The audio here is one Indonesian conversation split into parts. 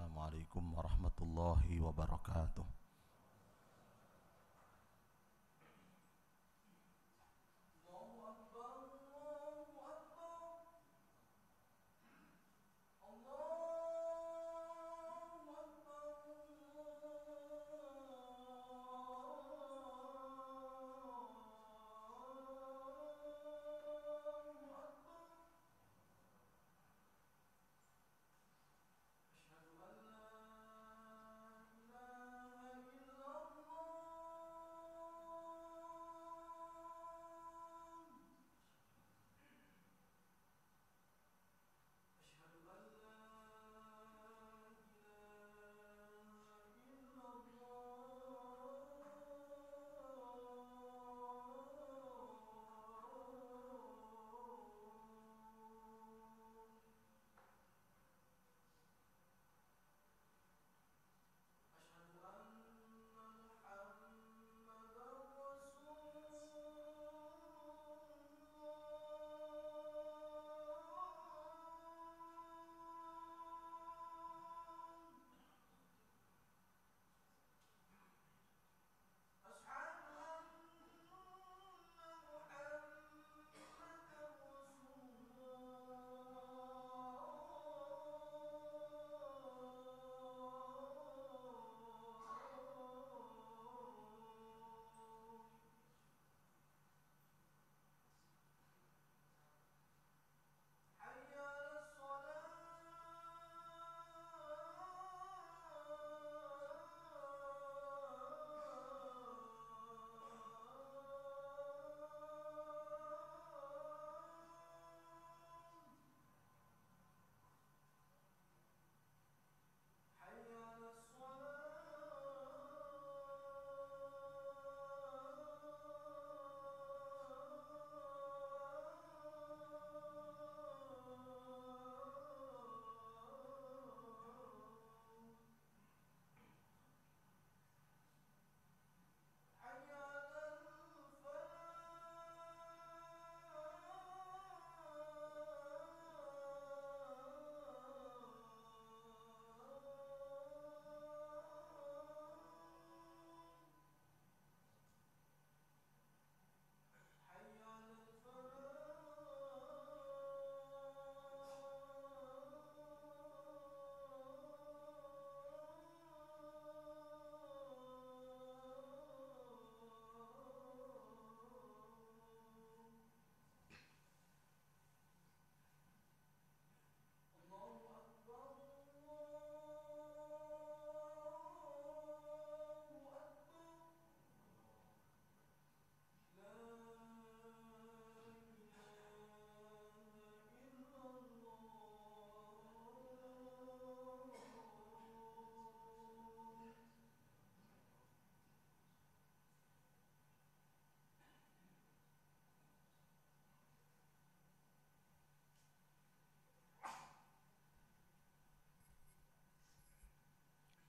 Assalamualaikum warahmatullahi wabarakatuh.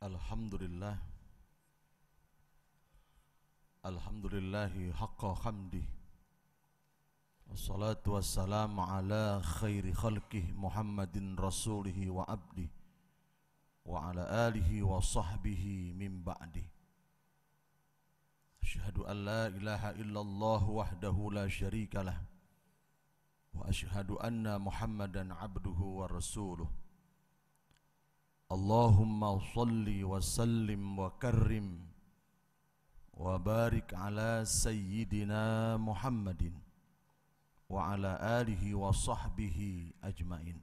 Alhamdulillah, alhamdulillahi haqqa hamdih. Wassalatu wassalamu ala khairi khalqih Muhammadin rasulihi wa abdih, wa ala alihi wa sahbihi min ba'dih. Asyhadu an la ilaha illallah wahdahu la syarikalah, wa asyhadu anna Muhammadan abduhu wa rasuluh. Allahumma salli wa sallim wa karrim wa barik ala sayyidina Muhammadin wa ala alihi wa sahbihi ajmain.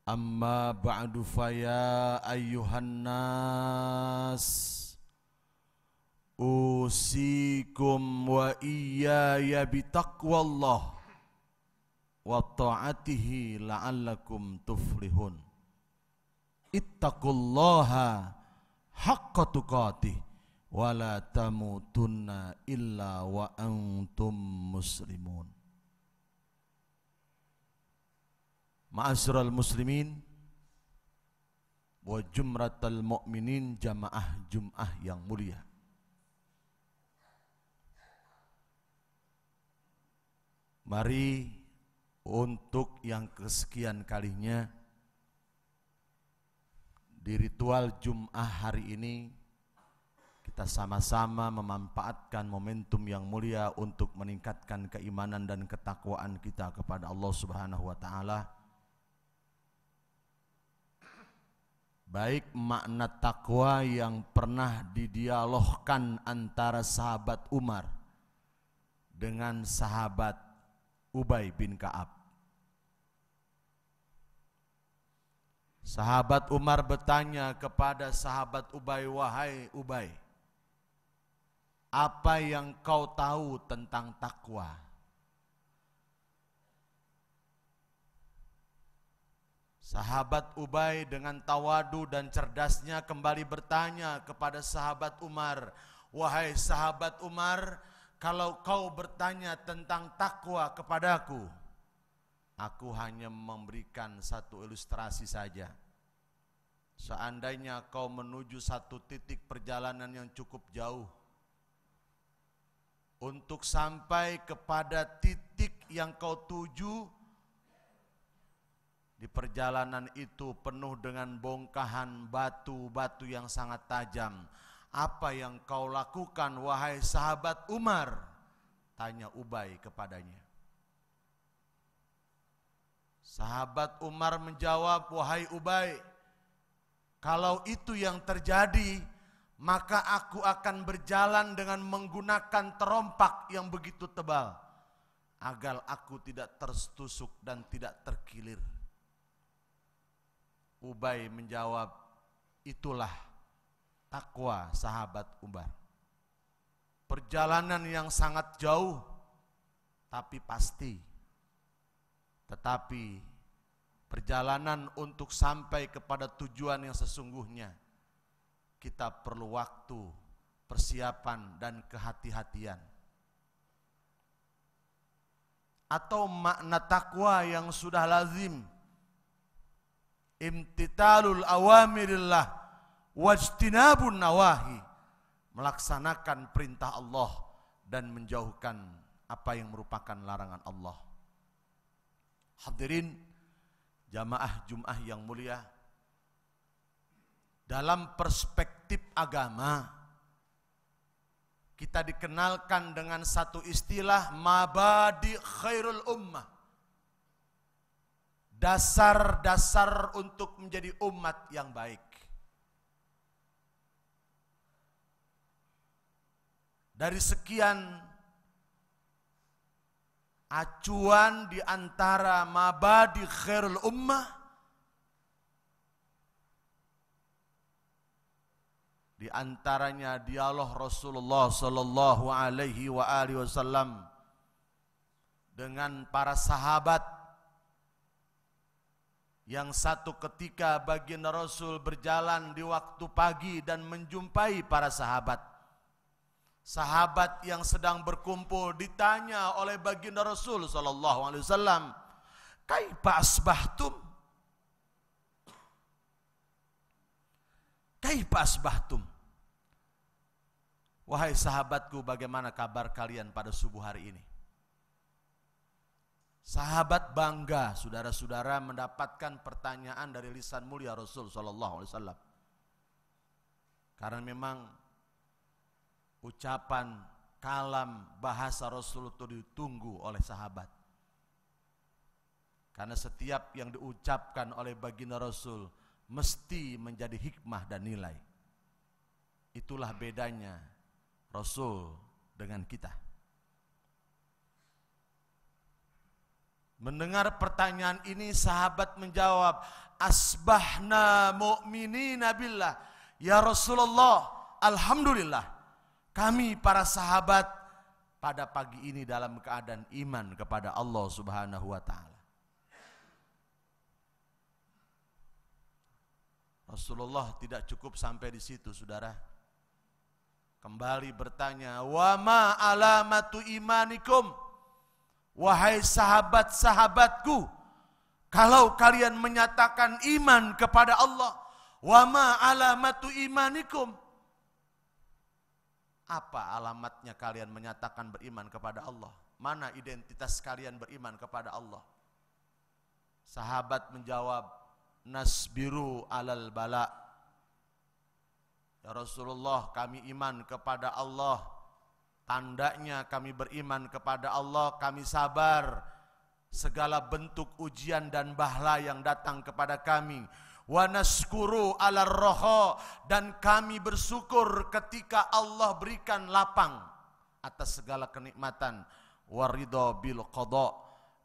Amma ba'du faya ayyuhan nas, usikum wa iyaya bitaqwallah wa ta'atihi la'allakum tuflihun. Ittaqullaha haqqa tuqatih wa la tamutunna illa wa antum muslimun. Ma'asyiral muslimin wa jumratal mu'minin, jamaah Jum'ah yang mulia. Mari untuk yang kesekian kalinya Di ritual Jum'ah hari ini kita sama-sama memanfaatkan momentum yang mulia untuk meningkatkan keimanan dan ketakwaan kita kepada Allah Subhanahu wa taala. Baik makna takwa yang pernah didialogkan antara sahabat Umar dengan sahabat Ubay bin Ka'ab. Sahabat Umar bertanya kepada sahabat Ubay, "Wahai Ubay, apa yang kau tahu tentang takwa?" Sahabat Ubay dengan tawadu dan cerdasnya kembali bertanya kepada sahabat Umar, "Wahai sahabat Umar, kalau kau bertanya tentang takwa kepadaku, aku hanya memberikan satu ilustrasi saja. Seandainya kau menuju satu titik perjalanan yang cukup jauh, untuk sampai kepada titik yang kau tuju, di perjalanan itu penuh dengan bongkahan batu-batu yang sangat tajam. Apa yang kau lakukan, wahai sahabat Umar?" tanya Ubay kepadanya. Sahabat Umar menjawab, "Wahai Ubay, kalau itu yang terjadi, maka aku akan berjalan dengan menggunakan terompak yang begitu tebal, agar aku tidak tertusuk dan tidak terkilir." Ubay menjawab, "Itulah takwa sahabat Umar. Perjalanan yang sangat jauh, tapi pasti. Tetapi perjalanan untuk sampai kepada tujuan yang sesungguhnya, kita perlu waktu, persiapan, dan kehati-hatian." Atau makna takwa yang sudah lazim, imtithalul awamirillah wajtinabun nawahi, melaksanakan perintah Allah dan menjauhkan apa yang merupakan larangan Allah. Hadirin jamaah Jum'ah yang mulia, dalam perspektif agama kita dikenalkan dengan satu istilah mabadi khairul ummah, dasar-dasar untuk menjadi umat yang baik. Dari sekian acuan di antara mabadi khairul ummah, di antaranya dialog Rasulullah sallallahu alaihi wasallam dengan para sahabat, yang satu ketika baginda Rasul berjalan di waktu pagi dan menjumpai para sahabat. Sahabat yang sedang berkumpul ditanya oleh baginda Rasul sallallahu alaihi wasallam, "Kaifa asbahtum?" Kaifa asbahtum? Wahai sahabatku, bagaimana kabar kalian pada subuh hari ini? Sahabat bangga, saudara-saudara, mendapatkan pertanyaan dari lisan mulia Rasul sallallahu alaihi wasallam. Karena memang ucapan, kalam, bahasa Rasul itu ditunggu oleh sahabat. Karena setiap yang diucapkan oleh baginda Rasul mesti menjadi hikmah dan nilai. Itulah bedanya Rasul dengan kita. Mendengar pertanyaan ini, sahabat menjawab, "Asbahna mu'minina billah." Ya Rasulullah, alhamdulillah, kami para sahabat pada pagi ini dalam keadaan iman kepada Allah Subhanahu wa taala. Rasulullah tidak cukup sampai di situ, saudara. Kembali bertanya, "Wa ma alamatu imanikum?" Wahai sahabat-sahabatku, kalau kalian menyatakan iman kepada Allah, wa ma alamatu imanikum? Apa alamatnya kalian menyatakan beriman kepada Allah? Mana identitas kalian beriman kepada Allah? Sahabat menjawab, "Nasbiru alal bala." Ya Rasulullah, kami iman kepada Allah. Tandanya kami beriman kepada Allah, kami sabar segala bentuk ujian dan bala yang datang kepada kami. Wa naskuru 'alar raha, dan kami bersyukur ketika Allah berikan lapang atas segala kenikmatan. Waridho bil qada,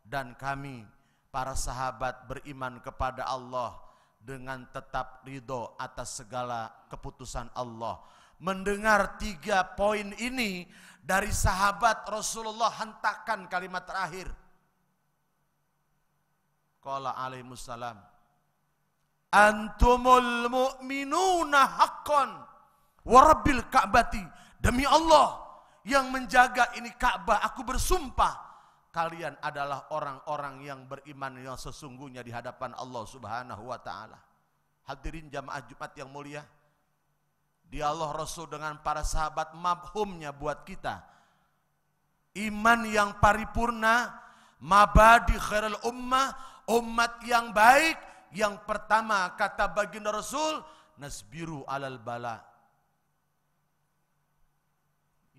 dan kami para sahabat beriman kepada Allah dengan tetap ridho atas segala keputusan Allah. Mendengar 3 poin ini dari sahabat, Rasulullah hentakkan kalimat terakhir. Qala alaihissalam, antumul mu'minuna haqqan wa rabbil ka'bati, demi Allah yang menjaga ini Ka'bah, aku bersumpah kalian adalah orang-orang yang beriman yang sesungguhnya di hadapan Allah Subhanahu wa taala. Hadirin jamaah Jumat yang mulia, dialog Rasul dengan para sahabat mafhumnya buat kita. Iman yang paripurna, mabadi khairul ummah, umat yang baik. Yang pertama kata baginda Rasul, nasbiru alal bala.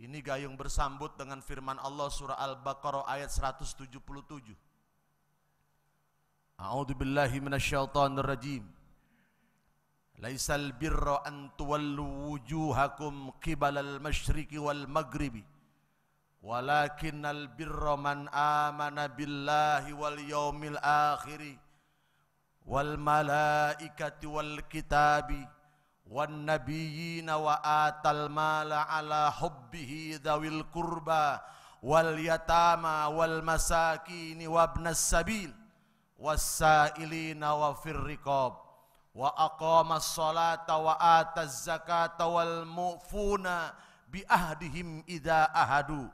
Ini gayung bersambut dengan firman Allah surah Al-Baqarah ayat 177. A'udzu billahi minasyaitonir rajim. Laisal birra an tuwallu wujuhakum qibalal masyriqi wal maghribi, walakinnal birra man amana billahi wal yaumil akhiri wal malaikati wal kitabi wan nabiyina wa atal mala ala hubbihi dzawil qurba wal yatama wal masakini wabnas sabil wassailina wa fir riqab wa aqamas salata wa ataz zakata wal mufuna bi ahdihim idza ahadu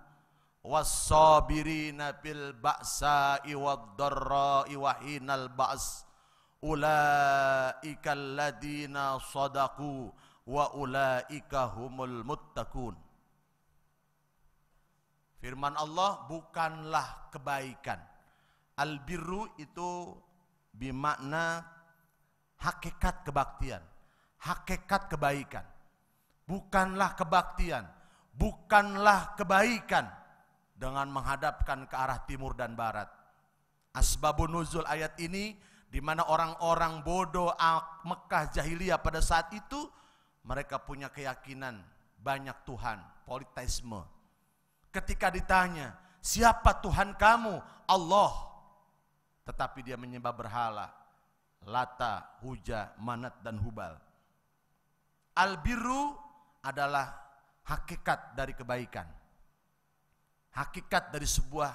was-sabirina bil ba'sa'i wad-dharra'i wa hinal ba's ulaika alladziina shadaqu wa ulaika humul muttaqun. Firman Allah bukanlah kebaikan. Al-birru itu bermakna hakikat kebaktian, hakikat kebaikan. Bukanlah kebaktian, bukanlah kebaikan dengan menghadapkan ke arah timur dan barat. Asbabun nuzul ayat ini, di mana orang-orang bodoh Mekah jahiliyah pada saat itu, mereka punya keyakinan banyak Tuhan, politeisme. Ketika ditanya, siapa Tuhan kamu? Allah. Tetapi dia menyembah berhala, Lata, Huja, Manat, dan Hubal. Al-birru adalah hakikat dari kebaikan, hakikat dari sebuah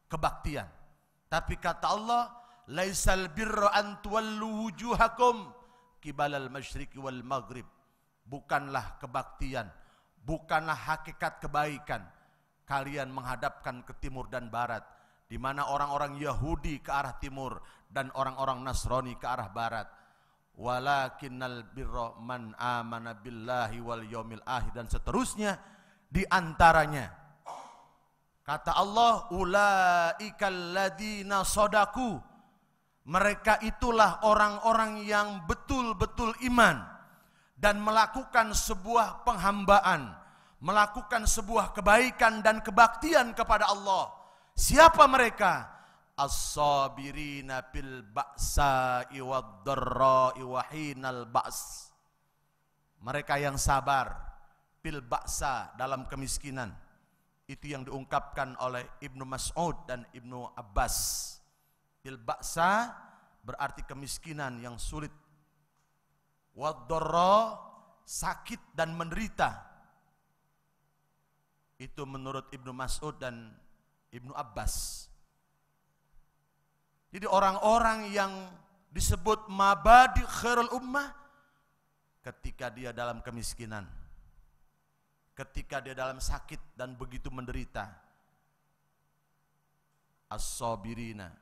kebaktian. Tapi kata Allah, laisal birra an tuwallu wujuhakum qibalal masyriqi wal maghrib. Bukanlah kebaktian, bukanlah hakikat kebaikan kalian menghadapkan ke timur dan barat, di mana orang-orang Yahudi ke arah timur dan orang-orang Nasrani ke arah barat. Walakinnal birra man amana billahi wal yaumil akhir, dan seterusnya. Di antaranya kata Allah, ulaikal ladzina shadaqu, mereka itulah orang-orang yang betul-betul iman dan melakukan sebuah penghambaan, melakukan sebuah kebaikan dan kebaktian kepada Allah. Siapa mereka? As-sabirina bil ba'sa'i wad-dharra'i wa hinal ba's. Mereka yang sabar bil ba'sa, dalam kemiskinan. Itu yang diungkapkan oleh Ibnu Mas'ud dan Ibnu Abbas. Bil ba'sa berarti kemiskinan yang sulit. Wad-dharra, sakit dan menderita. Itu menurut Ibnu Mas'ud dan Ibnu Abbas. Jadi orang-orang yang disebut mabadi khairul ummah, ketika dia dalam kemiskinan, ketika dia dalam sakit dan begitu menderita, as-sabirina,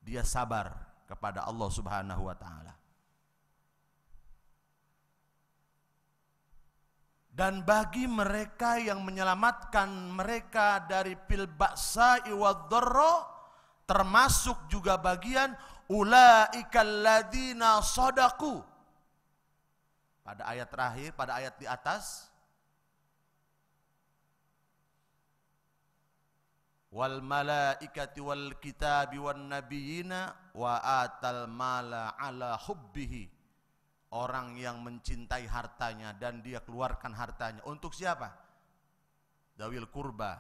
dia sabar kepada Allah Subhanahu wa taala. Dan bagi mereka yang menyelamatkan mereka dari fil ba'sa'i wad-dharra, termasuk juga bagian ulaikal ladzina shadaqu. Pada ayat terakhir, pada ayat di atas, wal malaikati wal kitabi wan nabiyina wa atal mala ala hubbihi. Orang yang mencintai hartanya dan dia keluarkan hartanya. Untuk siapa? Dawil kurba,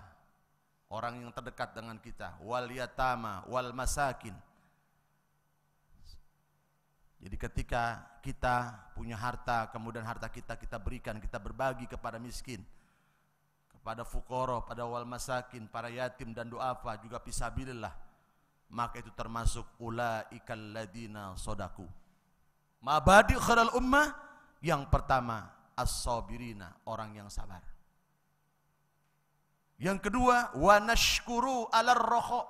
orang yang terdekat dengan kita. Wal yatama wal masakin. Jadi ketika kita punya harta, kemudian harta kita berikan, kita berbagi kepada miskin, kepada fuqara, pada wal masakin, para yatim dan duafa, juga fisabilillah, maka itu termasuk ulaikal ladina sodaku. Mabadi khairul ummah, yang pertama as-sabirina, orang yang sabar. Yang kedua wa nashkuru alar rokho,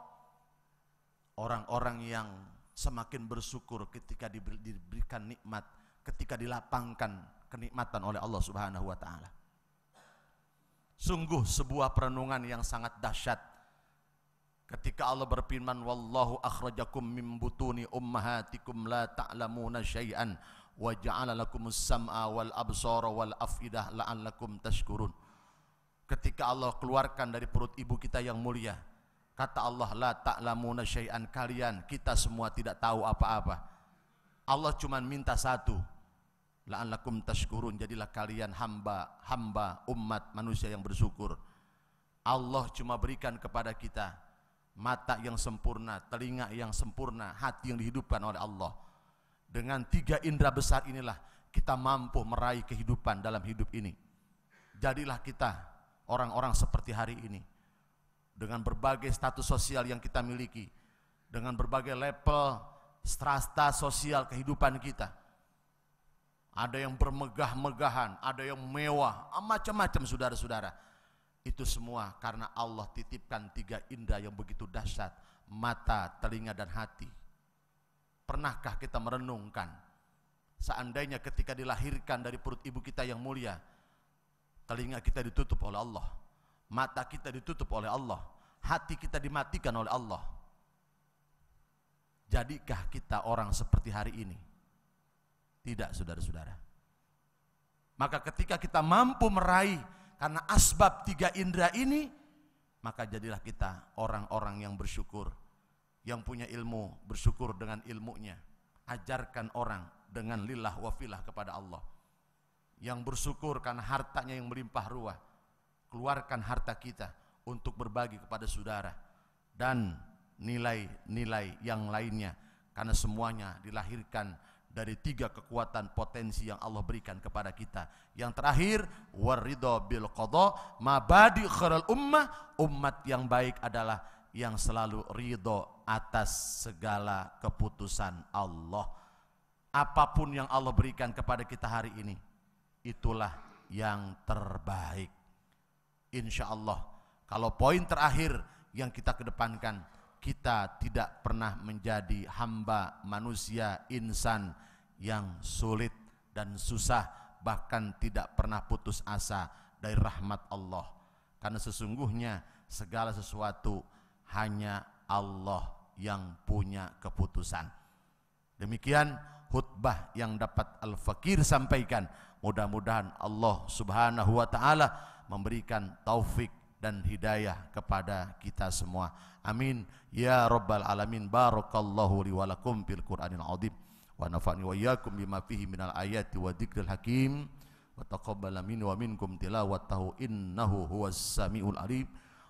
orang-orang yang semakin bersyukur ketika diberikan nikmat, ketika dilapangkan kenikmatan oleh Allah Subhanahu wa taala. Sungguh sebuah perenungan yang sangat dahsyat ketika Allah berfirman, wallahu akhrajakum min butuni ummahatikum la ta'lamuna syai'an wa ja'ala lakumus sam'a wal absara wal afidah la'allakum tashkurun. Ketika Allah keluarkan dari perut ibu kita yang mulia, kata Allah, la ta'lamuna syai'an, kalian, kita semua tidak tahu apa-apa. Allah cuma minta satu, la'allakum tashkurun, jadilah kalian hamba umat manusia yang bersyukur. Allah cuma berikan kepada kita mata yang sempurna, telinga yang sempurna, hati yang dihidupkan oleh Allah. Dengan 3 indera besar inilah kita mampu meraih kehidupan dalam hidup ini. Jadilah kita orang-orang seperti hari ini, dengan berbagai status sosial yang kita miliki, dengan berbagai level strata sosial kehidupan kita. Ada yang bermegah-megahan, ada yang mewah, macam-macam saudara-saudara. Itu semua karena Allah titipkan 3 indera yang begitu dahsyat, mata, telinga, dan hati. Pernahkah kita merenungkan, seandainya ketika dilahirkan dari perut ibu kita yang mulia, telinga kita ditutup oleh Allah, mata kita ditutup oleh Allah, hati kita dimatikan oleh Allah, jadikah kita orang seperti hari ini? Tidak, saudara-saudara. Maka ketika kita mampu meraih karena asbab 3 indera ini, maka jadilah kita orang-orang yang bersyukur, yang punya ilmu, bersyukur dengan ilmunya, ajarkan orang dengan lillah wa filah kepada Allah. Yang bersyukur karena hartanya yang melimpah ruah, keluarkan harta kita untuk berbagi kepada saudara, dan nilai-nilai yang lainnya, karena semuanya dilahirkan dari 3 kekuatan potensi yang Allah berikan kepada kita. Yang terakhir, waridho bil qadha, mabadi khairul ummah, umat yang baik adalah yang selalu ridho atas segala keputusan Allah. Apapun yang Allah berikan kepada kita hari ini, itulah yang terbaik. Insya Allah, kalau poin terakhir yang kita kedepankan, kita tidak pernah menjadi hamba manusia, insan yang sulit dan susah, bahkan tidak pernah putus asa dari rahmat Allah. Karena sesungguhnya segala sesuatu hanya Allah yang punya keputusan. Demikian khutbah yang dapat Al-Fakir sampaikan. Mudah-mudahan Allah Subhanahu wa taala memberikan taufik dan hidayah kepada kita semua. Amin ya rabbal alamin. Barakallahu li wa lakum fil Qur'anil azim wa nafa'ni wa iyyakum bima fihi minal ayati wa dzikril hakim wa taqabbala minni wa minkum tilawatahu innahu huwas samiul alim.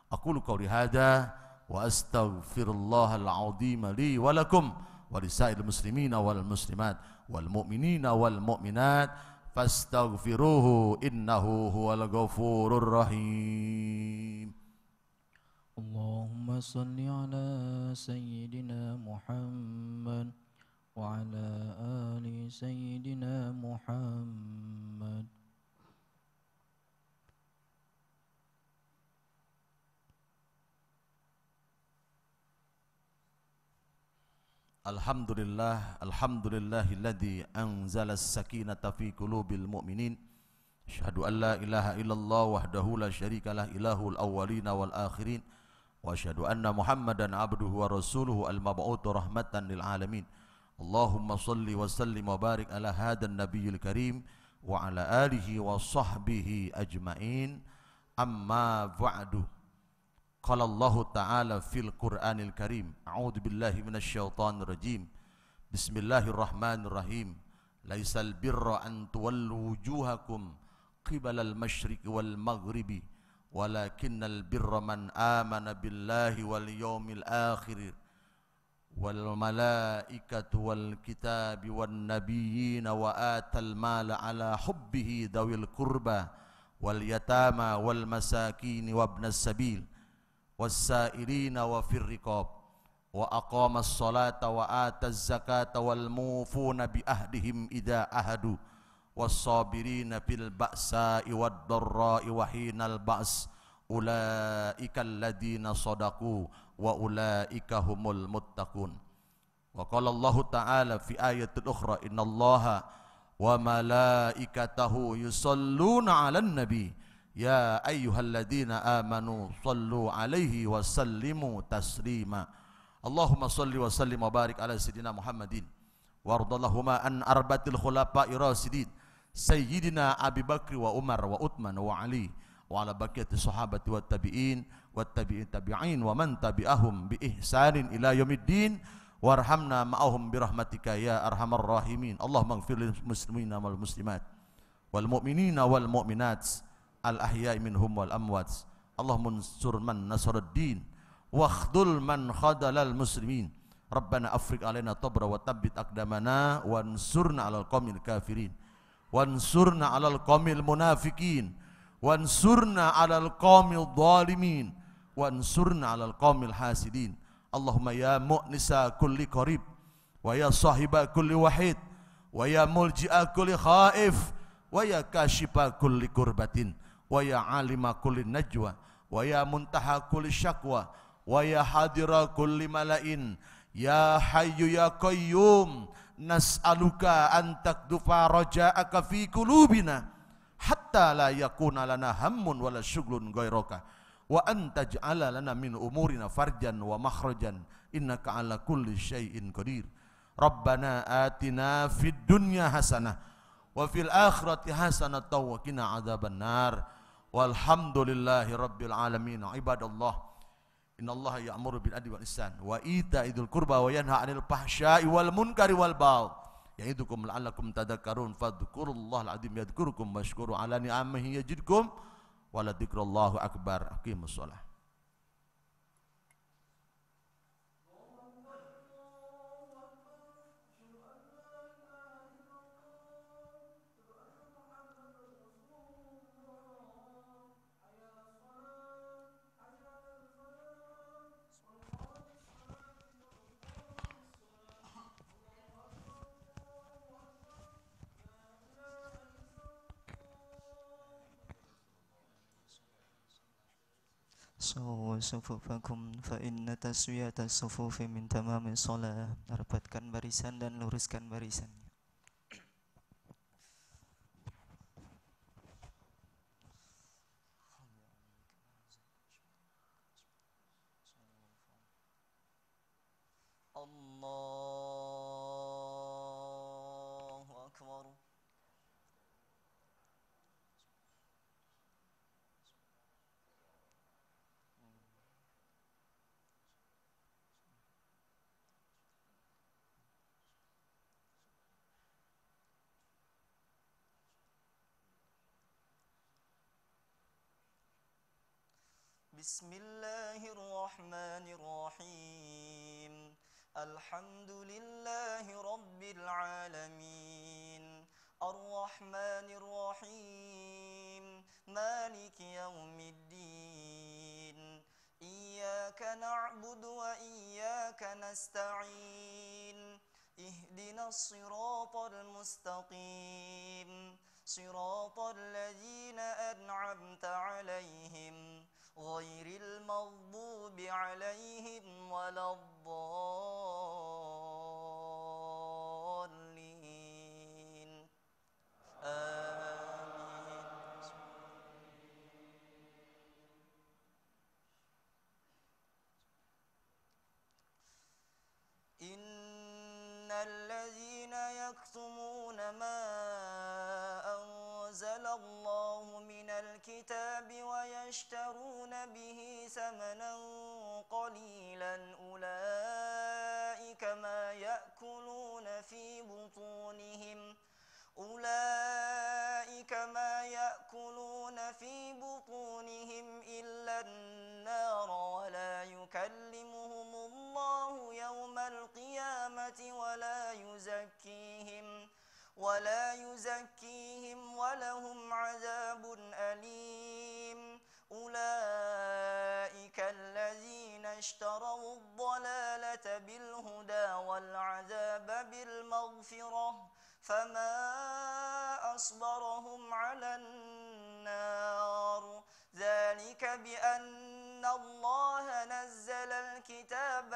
Aqulu qawli hadza wa astaghfirullahal azim li wa lakum wa lisairil muslimina wal muslimat wal mu'minina wal mu'minat fastaghfiruhu innahu huwal ghafurur rahim. Allahumma salli ala sayyidina Muhammad wa ala ali sayyidina Muhammad. Alhamdulillah, alhamdulillahilladzi anzala as-sakinata fi qulubil mu'minin. Asyhadu an la ilaha illallah wahdahu la syarikalah ilahul awwalina wal akhirin. Wa asyhadu anna Muhammadan abduhu wa rasuluhu al-mab'uts rahmatan lil alamin. Allahumma shalli wa sallim wa barik ala hadan nabiyil karim wa ala alihi wa sahbihi ajma'in. Amma ba'du. Qala Allah Ta'ala fil Qur'anil Karim. A'udzu billahi minasyaitonir rajim. Bismillahirrahmanirrahim. Laisal birra an tuwallu wujuhakum qibalal masyriqi wal maghribi walakinnal birra man amana billahi wal yawmil akhir wal malaikatu wal kitabi wan nabiyina wa atal mala ala hubbihi dawil qurba wal yatama wal masakin wa ibnas sabil was sailina wa fir riqab wa aqamas salata wa ataz zakata wal mufuna bi ahdihim idza ahadu was sabirina fil ba'sa'i wad dharra'i wa hinal ba's ulaika alladziina shadaqu wa ulaika humul muttaqun. Wa qala Allah Ta'ala fi ayatin ukhra innallaha wa malaikatahu yusholluna 'alan nabi ya ayyuhalladzina amanu shallu 'alaihi wa sallimu taslima. Allahumma shalli wa sallim wa barik ala sayyidina Muhammadin wardallahuma an arbatil khulafa'ir rasyidin sayyidina Abi Bakr wa Umar wa Uthman wa Ali wa ala baqiyati sahabati wat tabi'in wat tabi'in tabi'in wa man tabi'ahum bi ihsanin ila yaumiddin warhamna ma'ahum bi rahmatika ya arhamar rahimin. Allahumma ighfir lil muslimina wal muslimat wal mu'minina wal mu'minat al ahya'i minhum wal amwat. Allahumma ansur man nasaraddin wa khdul man khadalal muslimin. Rabbana afriq alaina tabra wa tabbit aqdamana wansurna alal qaumil kafirin wansurna alal qaumil munafiqin wansurna alal qaumil zalimin wansurna alal qaumil hasidin. Allahumma ya mu'nisa kulli qarib wa ya sahiba kulli wahid wa ya mulji'a kulli khaif wa ya kashifa kulli kurbatin wa ya alima kulli najwa wa ya muntaha kulli syakwa wa ya hadira kulli malain ya hayyu ya qayyum nas'aluka an takdufa raja'aka fi qulubina hatta la yakuna lana hammun wala syughlun ghairaka wa anta ja'ala lana min umurina farjan wa makhrajan innaka ala kulli syai'in qadir. Rabbana atina fid dunya hasanah wa fil akhirati hasanah wa qina adzabannar. Walhamdulillahi rabbil alamin. Ibadallah, innallaha ya'muru bil adli wal ihsan wa ita'idul qurba wa yanha 'anil fahsya'i wal munkari wal baghi ya'idukum la'allakum tadhakkarun. Fadhkurullahal azim yadhkurukum washkuru 'ala ni'amihi yazidkum wa la dzikrullahu akbar. Aqimus shalah. Sawu sufufakum fa inna taswiyata sufufi min tamami shalah. Rapatkan barisan dan luruskan barisan. Allahu akbar. Bismillahirrahmanirrahim. Alhamdulillahi rabbil alamin. Ar-Rahmanir-Rahim. Maliki yaumiddin. Iyyaka na'budu wa iyyaka nasta'in. Ihdinas siratal mustaqim. Siratal ladzina an'amta 'alaihim ghairil maghdubi 'alaihim waladdallin. Amin. Innal ladzina yaktumuna ma أنزل الله من الكتاب ويشترون به ثمنا قليلا أولئك ما يأكلون في بطونهم إلا النار ولا يكلمهم الله يوم القيامة ولا يزكيهم ولهم عذاب أليم أولئك الذين اشتروا الضلالة بالهدى والعذاب بالمغفرة فما أصبرهم على النار ذلك بأن الله نزل الكتاب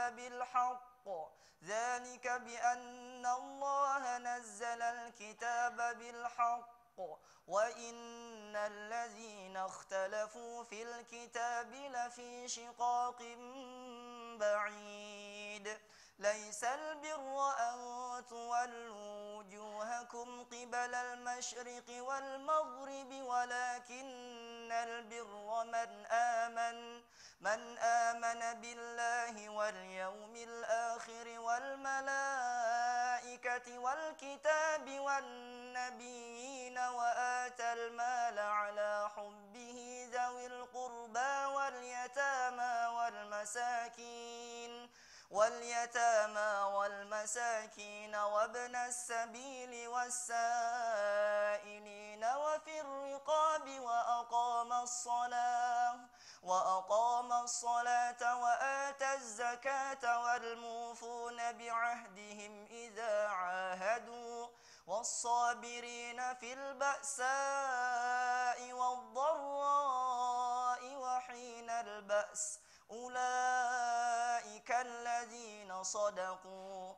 بالحق وإن الذين اختلفوا في الكتاب لفي شقاق بعيد ليس البر أن تولوا وجوهكم قبل المشرق والمغرب ولكن البر من آمن بالله واليوم الآخر والملائكة والكتاب والنبيين وآتى المال على حبه ذوي القربى واليتامى والمساكين وابن السبيل والسائلين وفي الرقاب وأقام الصلاة وآتى الزكاة والموفون بعهدهم إذا عاهدوا والصابرين في البأساء والضراء وحين البأس أولئك الذين صدقوا